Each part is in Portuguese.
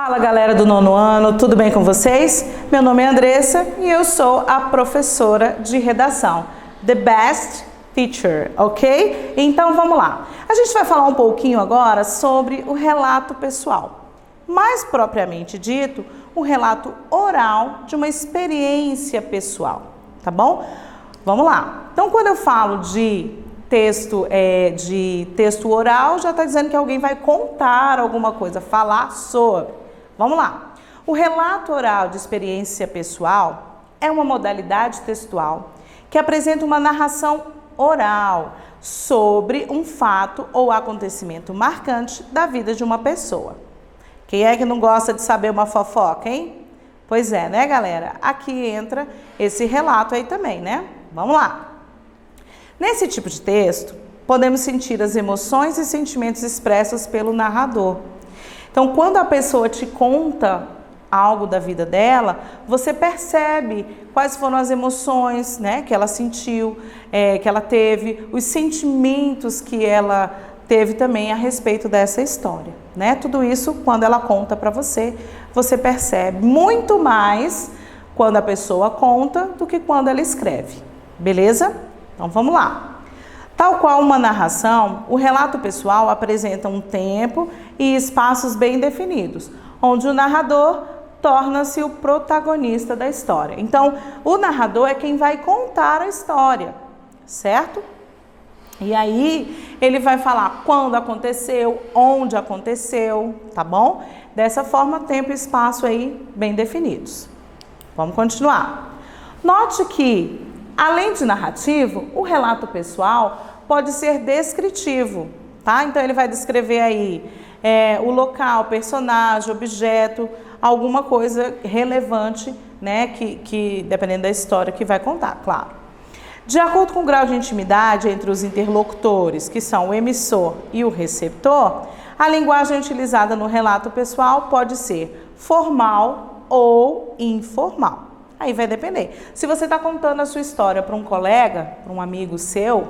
Fala galera do nono ano, tudo bem com vocês? Meu nome é Andressa e eu sou a professora de redação, The Best Teacher, ok? Então vamos lá. A gente vai falar um pouquinho agora sobre o relato pessoal. Mais propriamente dito, um relato oral de uma experiência pessoal, tá bom? Vamos lá. Então quando eu falo de texto oral, já está dizendo que alguém vai contar alguma coisa, falar sobre. Vamos lá. O relato oral de experiência pessoal é uma modalidade textual que apresenta uma narração oral sobre um fato ou acontecimento marcante da vida de uma pessoa. Quem é que não gosta de saber uma fofoca, hein? Pois é, né, galera? Aqui entra esse relato aí também, né? Vamos lá. Nesse tipo de texto, podemos sentir as emoções e sentimentos expressos pelo narrador. Então, quando a pessoa te conta algo da vida dela, você percebe quais foram as emoções, né, que ela sentiu, que ela teve, os sentimentos que ela teve também a respeito dessa história, né? Tudo isso, quando ela conta para você, você percebe muito mais quando a pessoa conta do que quando ela escreve, beleza? Então vamos lá. Tal qual uma narração, o relato pessoal apresenta um tempo e espaços bem definidos, onde o narrador torna-se o protagonista da história. Então, o narrador é quem vai contar a história, certo? E aí, ele vai falar quando aconteceu, onde aconteceu, tá bom? Dessa forma, tempo e espaço aí bem definidos. Vamos continuar. Note que, além de narrativo, o relato pessoal pode ser descritivo, tá? Então, ele vai descrever aí o local, personagem, objeto, alguma coisa relevante, né? Que dependendo da história que vai contar, claro. De acordo com o grau de intimidade entre os interlocutores, que são o emissor e o receptor, a linguagem utilizada no relato pessoal pode ser formal ou informal. Aí vai depender. Se você está contando a sua história para um colega, para um amigo seu,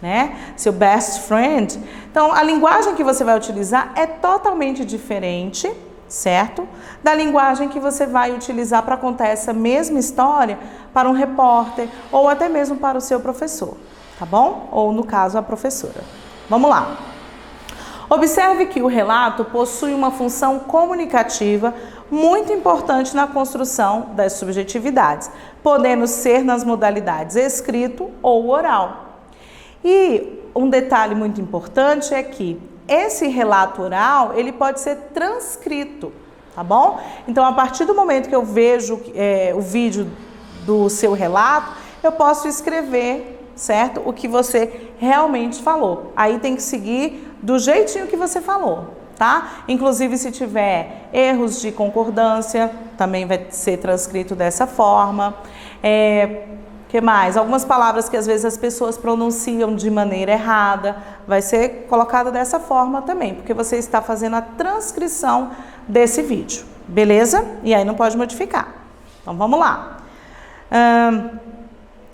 né, seu best friend, então a linguagem que você vai utilizar é totalmente diferente, certo? Da linguagem que você vai utilizar para contar essa mesma história para um repórter ou até mesmo para o seu professor, tá bom? Ou no caso a professora. Vamos lá. Observe que o relato possui uma função comunicativa muito importante na construção das subjetividades, podendo ser nas modalidades escrito ou oral. E um detalhe muito importante é que esse relato oral, ele pode ser transcrito, tá bom? Então, a partir do momento que eu vejo o vídeo do seu relato, eu posso escrever, certo? O que você realmente falou. Aí tem que seguir do jeitinho que você falou, tá? Inclusive, se tiver erros de concordância, também vai ser transcrito dessa forma. Que mais? Algumas palavras que às vezes as pessoas pronunciam de maneira errada, vai ser colocado dessa forma também, porque você está fazendo a transcrição desse vídeo, beleza? E aí não pode modificar. Então vamos lá.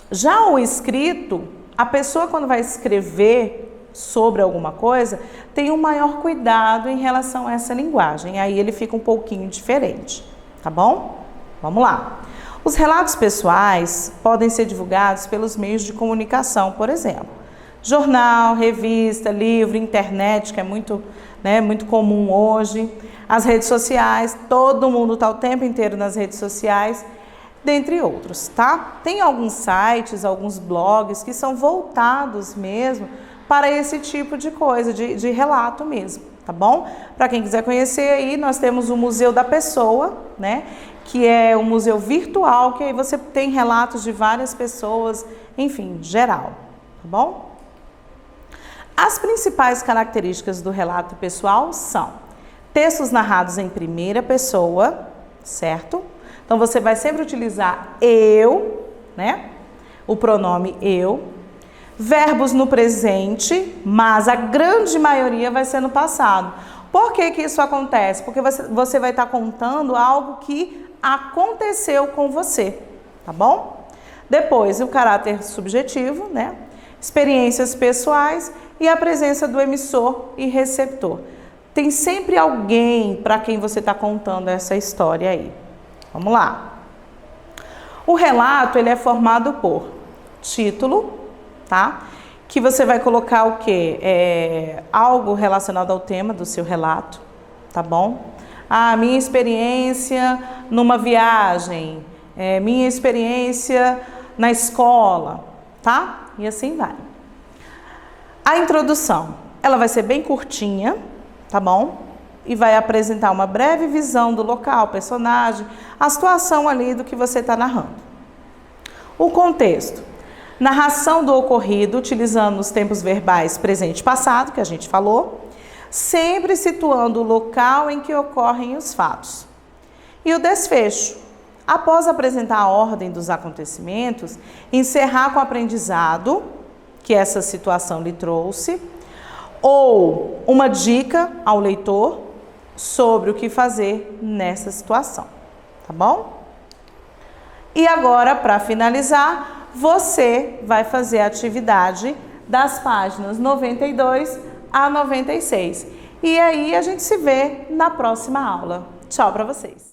Já o escrito, a pessoa quando vai escrever sobre alguma coisa, tem um maior cuidado em relação a essa linguagem, aí ele fica um pouquinho diferente, tá bom? Vamos lá. Os relatos pessoais podem ser divulgados pelos meios de comunicação, por exemplo, jornal, revista, livro, internet, que é muito comum hoje, as redes sociais, todo mundo está o tempo inteiro nas redes sociais, dentre outros, tá? Tem alguns sites, alguns blogs que são voltados mesmo para esse tipo de coisa, de relato mesmo, tá bom? Para quem quiser conhecer aí, nós temos o Museu da Pessoa, né? Que é um museu virtual, que aí você tem relatos de várias pessoas, enfim, geral, tá bom? As principais características do relato pessoal são textos narrados em primeira pessoa, certo? Então, você vai sempre utilizar eu, né? O pronome eu. Verbos no presente, mas a grande maioria vai ser no passado. Por que que isso acontece? Porque você vai estar contando algo que aconteceu com você, tá bom? Depois, o caráter subjetivo, né? Experiências pessoais e a presença do emissor e receptor. tem sempre alguém para quem você está contando essa história aí. Vamos lá. O relato, ele é formado por título, tá? Que você vai colocar o quê? Algo relacionado ao tema do seu relato, tá bom? Minha experiência numa viagem, minha experiência na escola, tá? E assim vai. A introdução, ela vai ser bem curtinha, tá bom? E vai apresentar uma breve visão do local, personagem, a situação ali do que você está narrando. O contexto, narração do ocorrido utilizando os tempos verbais presente e passado, que a gente falou, sempre situando o local em que ocorrem os fatos. E o desfecho, após apresentar a ordem dos acontecimentos, encerrar com o aprendizado que essa situação lhe trouxe, ou uma dica ao leitor sobre o que fazer nessa situação, tá bom? E agora, para finalizar, você vai fazer a atividade das páginas 92 a 96. E aí a gente se vê na próxima aula. Tchau para vocês!